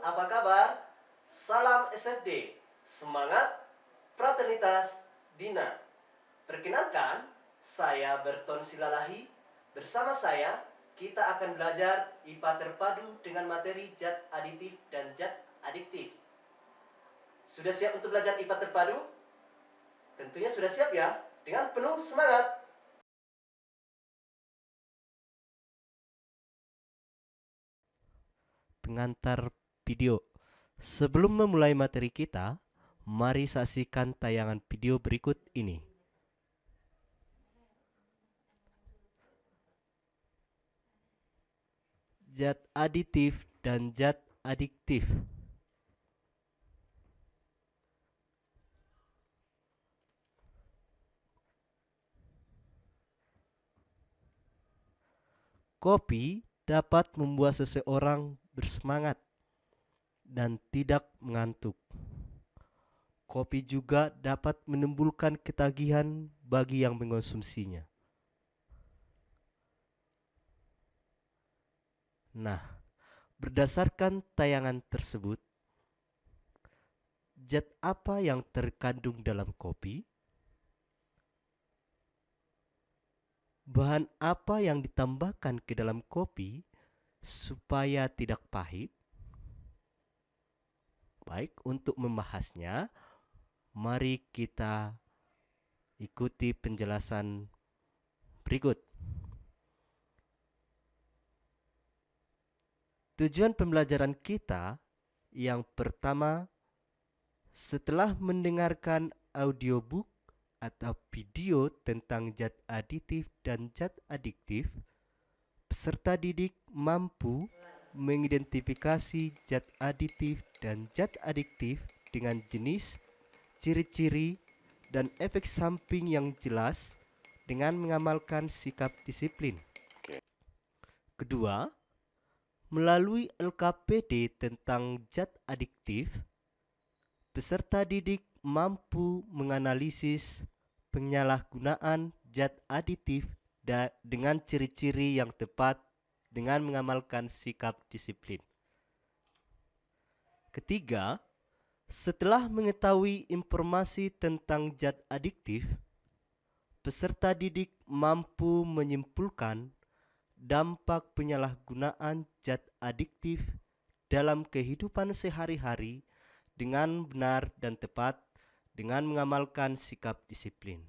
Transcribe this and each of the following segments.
apa kabar? Salam SFD, semangat, fraternitas, Dina. Perkenalkan, saya Berton Silalahi. Bersama saya, kita akan belajar IPA terpadu dengan materi zat aditif dan zat adiktif. Sudah siap untuk belajar IPA terpadu? Tentunya sudah siap ya, dengan penuh semangat. Pengantar video. Sebelum memulai materi kita, mari saksikan tayangan video berikut ini. Zat aditif dan zat adiktif. Kopi dapat membuat seseorang bersemangat dan tidak mengantuk. Kopi juga dapat menimbulkan ketagihan bagi yang mengonsumsinya. Nah, berdasarkan tayangan tersebut, zat apa yang terkandung dalam kopi? Bahan apa yang ditambahkan ke dalam kopi supaya tidak pahit? Baik, untuk membahasnya, mari kita ikuti penjelasan berikut. Tujuan pembelajaran kita yang pertama, setelah mendengarkan audiobook atau video tentang zat aditif dan zat adiktif, peserta didik mampu mengidentifikasi zat aditif dan zat adiktif dengan jenis, ciri-ciri, dan efek samping yang jelas dengan mengamalkan sikap disiplin. Kedua, melalui LKPD tentang zat adiktif, peserta didik mampu menganalisis penyalahgunaan zat aditif dengan ciri-ciri yang tepat dengan mengamalkan sikap disiplin. Ketiga, setelah mengetahui informasi tentang zat adiktif, peserta didik mampu menyimpulkan dampak penyalahgunaan zat adiktif dalam kehidupan sehari-hari dengan benar dan tepat dengan mengamalkan sikap disiplin.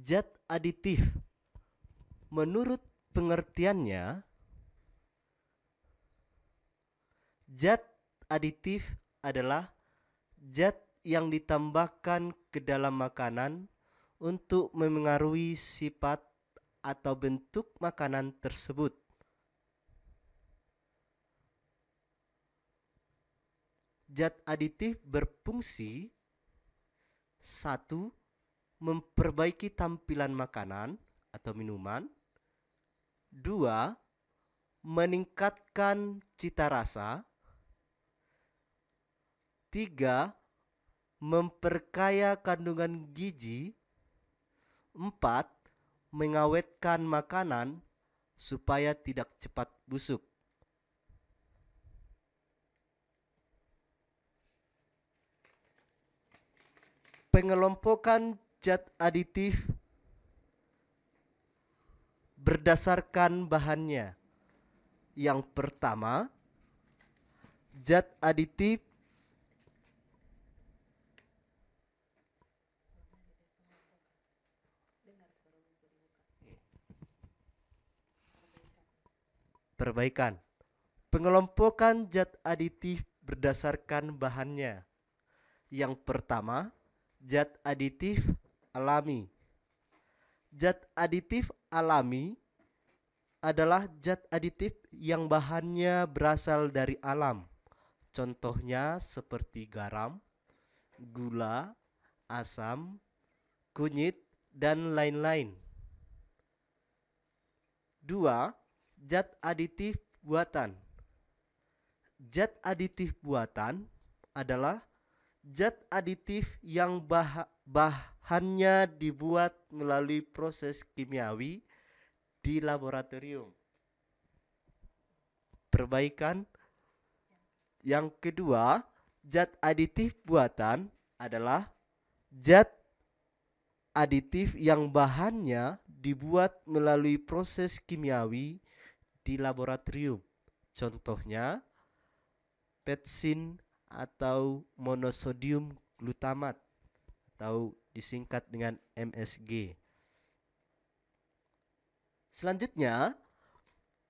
Zat aditif, menurut pengertiannya, zat aditif adalah zat yang ditambahkan ke dalam makanan untuk memengaruhi sifat atau bentuk makanan tersebut. Zat aditif berfungsi: 1. Memperbaiki tampilan makanan atau minuman. 2. Meningkatkan cita rasa. 3. Memperkaya kandungan gizi. 4. Mengawetkan makanan supaya tidak cepat busuk. Pengelompokan zat aditif berdasarkan bahannya. Yang pertama, zat aditif perbaikan. Pengelompokan zat aditif berdasarkan bahannya. Yang pertama, zat aditif alami. Zat aditif alami adalah zat aditif yang bahannya berasal dari alam. Contohnya seperti garam, gula, asam, kunyit, dan lain-lain. 2. Zat aditif buatan. Zat aditif buatan adalah zat aditif yang bahannya dibuat melalui proses kimiawi di laboratorium. Perbaikan yang kedua, zat aditif buatan adalah zat aditif yang bahannya dibuat melalui proses kimiawi di laboratorium. Contohnya, petsin atau monosodium glutamat atau disingkat dengan MSG. Selanjutnya,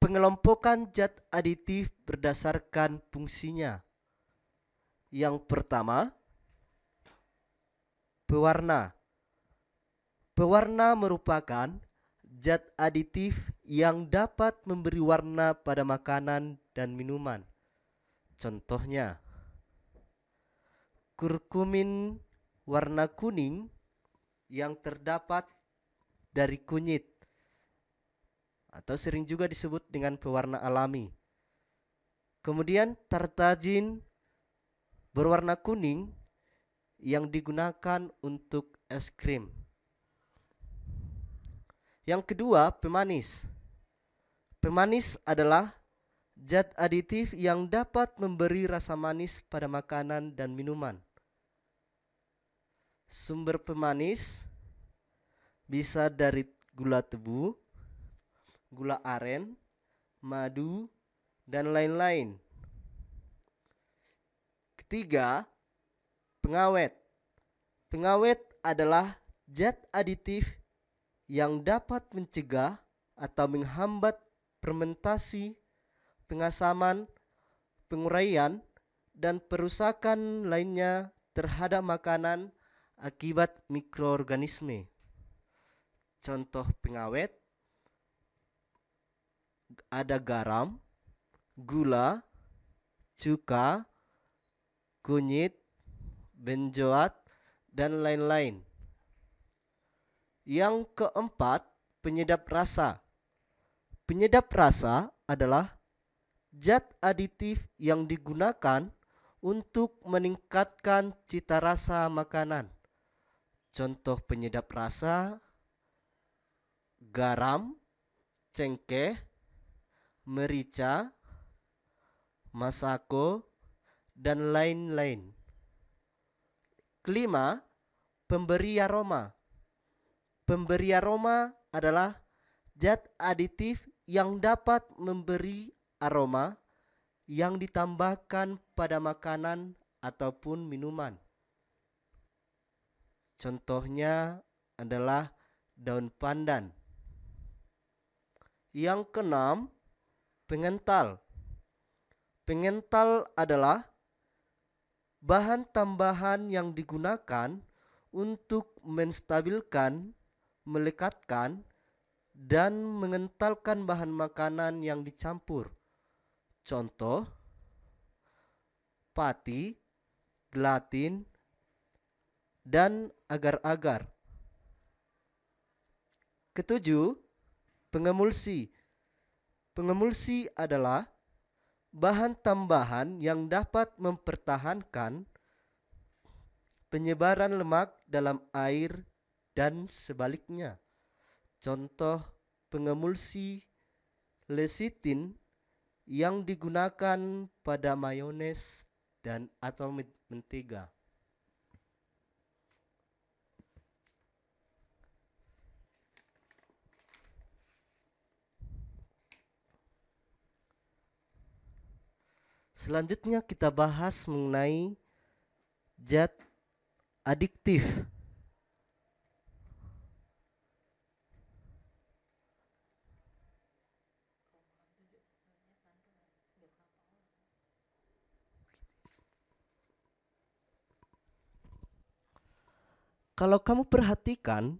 pengelompokan zat aditif berdasarkan fungsinya. Yang pertama, pewarna. Pewarna merupakan zat aditif yang dapat memberi warna pada makanan dan minuman. Contohnya, kurkumin warna kuning yang terdapat dari kunyit atau sering juga disebut dengan pewarna alami. Kemudian tartazin berwarna kuning yang digunakan untuk es krim. Yang kedua, pemanis. Pemanis adalah zat aditif yang dapat memberi rasa manis pada makanan dan minuman. Sumber pemanis bisa dari gula tebu, gula aren, madu, dan lain-lain. Ketiga, pengawet. Pengawet adalah zat aditif yang dapat mencegah atau menghambat fermentasi, pengasaman, penguraian, dan perusakan lainnya terhadap makanan akibat mikroorganisme. Contoh pengawet ada garam, gula, cuka, kunyit, benzoat, dan lain-lain. Yang keempat, penyedap rasa. Penyedap rasa adalah zat aditif yang digunakan untuk meningkatkan cita rasa makanan. Contoh penyedap rasa: garam, cengkeh, merica, masako, dan lain-lain. Kelima, pemberi aroma. Pemberi aroma adalah zat aditif yang dapat memberi aroma yang ditambahkan pada makanan ataupun minuman. Contohnya adalah daun pandan. Yang keenam, pengental. Pengental adalah bahan tambahan yang digunakan untuk menstabilkan, melekatkan, dan mengentalkan bahan makanan yang dicampur. Contoh, pati, gelatin, dan agar-agar. Ketujuh, pengemulsi. Pengemulsi adalah bahan tambahan yang dapat mempertahankan penyebaran lemak dalam air dan sebaliknya. Contoh pengemulsi lecitin yang digunakan pada mayones dan atau mentega. Selanjutnya kita bahas mengenai zat adiktif. Kalau kamu perhatikan,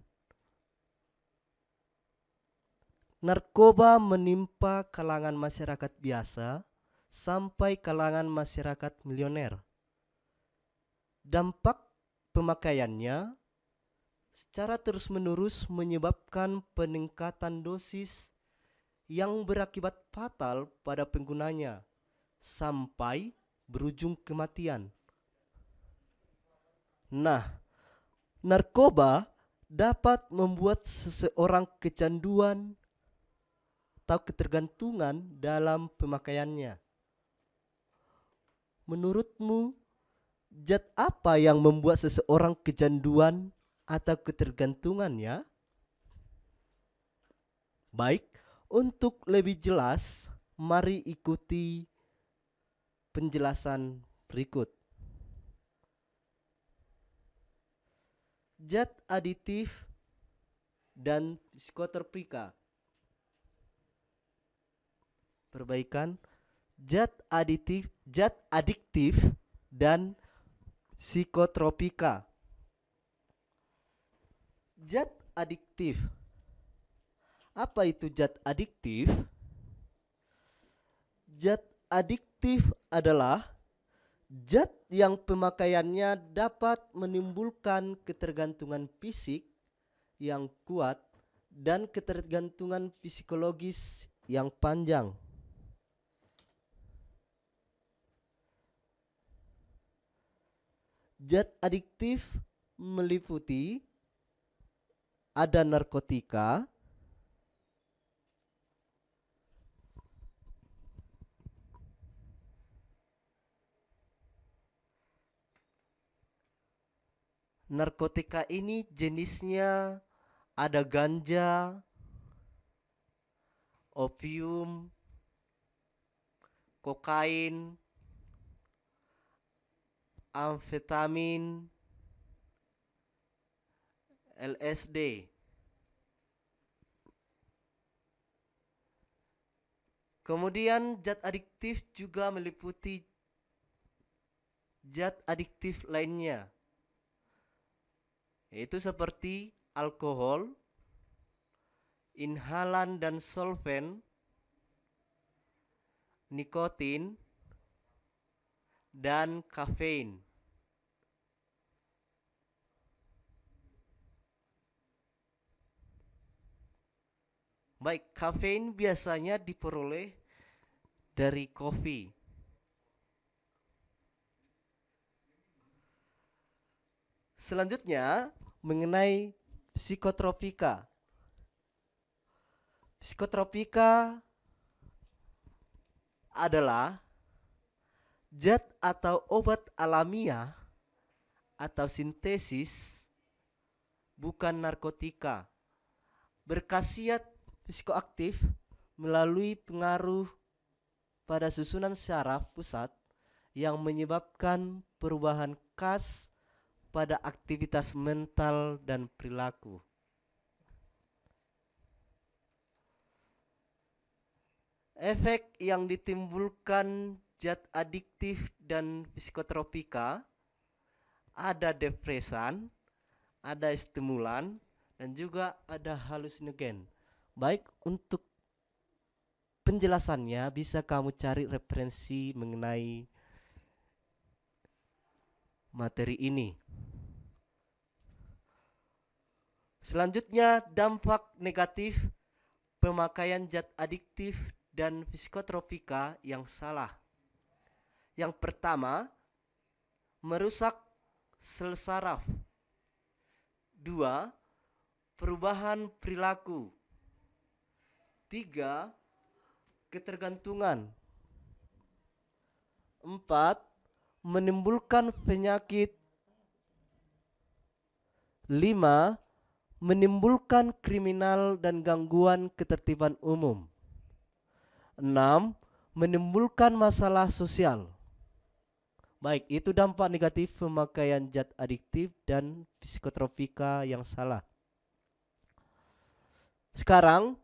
narkoba menimpa kalangan masyarakat biasa sampai kalangan masyarakat milioner. Dampak pemakaiannya secara terus-menerus menyebabkan peningkatan dosis yang berakibat fatal pada penggunanya sampai berujung kematian. Nah, Narkoba dapat membuat seseorang kecanduan atau ketergantungan dalam pemakaiannya. Menurutmu, zat apa yang membuat seseorang kecanduan atau ketergantungan ya? Baik, untuk lebih jelas, mari ikuti penjelasan berikut. Zat aditif dan psikotropika. Perbaikan zat adiktif dan psikotropika. Zat adiktif. Apa itu zat adiktif? Zat adiktif adalah zat yang pemakaiannya dapat menimbulkan ketergantungan fisik yang kuat dan ketergantungan psikologis yang panjang. Zat adiktif meliputi ada narkotika, narkotika ini jenisnya ada ganja, opium, kokain, amfetamin, LSD. Kemudian zat adiktif juga meliputi zat adiktif lainnya, yaitu seperti alkohol, inhalan dan solven, nikotin, dan kafein. Baik, kafein biasanya diperoleh dari kopi. Selanjutnya, mengenai psikotropika. Psikotropika adalah zat atau obat alamiah atau sintesis, bukan narkotika, berkhasiat psikoaktif melalui pengaruh pada susunan syaraf pusat yang menyebabkan perubahan khas pada aktivitas mental dan perilaku. Efek yang ditimbulkan zat adiktif dan psikotropika ada depresan, ada stimulan, dan juga ada halusinogen. Baik, untuk penjelasannya bisa kamu cari referensi mengenai materi ini. Selanjutnya, dampak negatif pemakaian zat adiktif dan psikotropika yang salah. Yang pertama, merusak sel saraf. 2. Perubahan perilaku. 3. Ketergantungan. 4. Menimbulkan penyakit. 5. Menimbulkan kriminal dan gangguan ketertiban umum. 6. Menimbulkan masalah sosial. Baik, itu dampak negatif pemakaian zat adiktif dan psikotropika yang salah. Sekarang,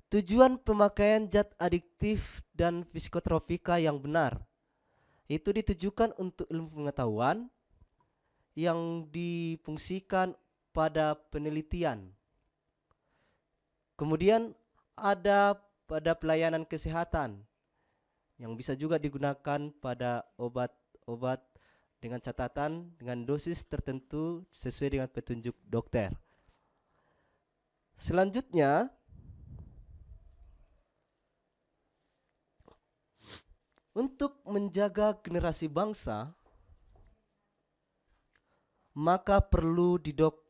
tujuan pemakaian zat adiktif dan psikotropika yang benar itu ditujukan untuk ilmu pengetahuan yang difungsikan pada penelitian. Kemudian ada pada pelayanan kesehatan yang bisa juga digunakan pada obat-obat dengan catatan dengan dosis tertentu sesuai dengan petunjuk dokter. Selanjutnya, untuk menjaga generasi bangsa, maka perlu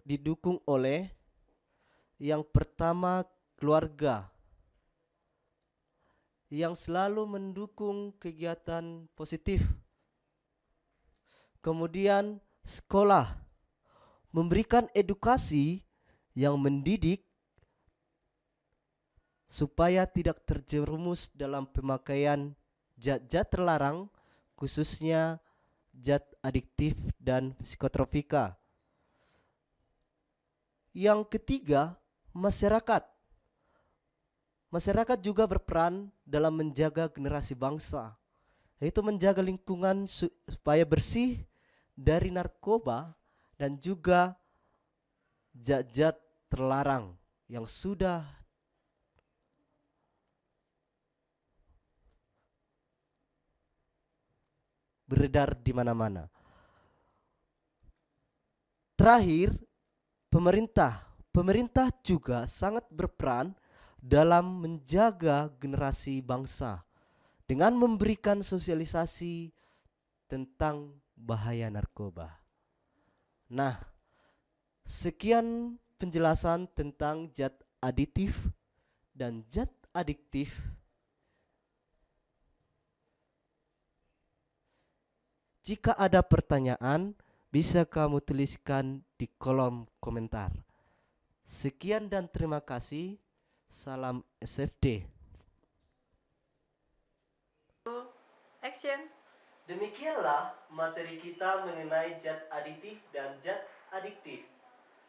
didukung oleh yang pertama keluarga yang selalu mendukung kegiatan positif. Kemudian sekolah memberikan edukasi yang mendidik supaya tidak terjerumus dalam pemakaian zat-zat terlarang, khususnya zat adiktif dan psikotropika. Yang ketiga, masyarakat. Masyarakat juga berperan dalam menjaga generasi bangsa, yaitu menjaga lingkungan supaya bersih dari narkoba dan juga zat-zat terlarang yang sudah beredar di mana-mana. Terakhir, pemerintah juga sangat berperan dalam menjaga generasi bangsa dengan memberikan sosialisasi tentang bahaya narkoba. Nah, sekian penjelasan tentang zat aditif dan zat adiktif. Jika ada pertanyaan, bisa kamu tuliskan di kolom komentar. Sekian dan terima kasih. Salam SFD. Action. Demikianlah materi kita mengenai zat aditif dan zat adiktif.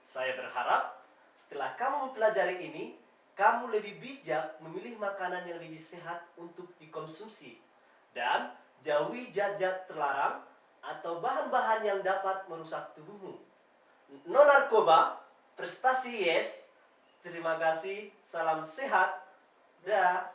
Saya berharap setelah kamu mempelajari ini, kamu lebih bijak memilih makanan yang lebih sehat untuk dikonsumsi dan jauhi zat-zat terlarang atau bahan-bahan yang dapat merusak tubuhmu. No narkoba, prestasi yes. Terima kasih, salam sehat, dah.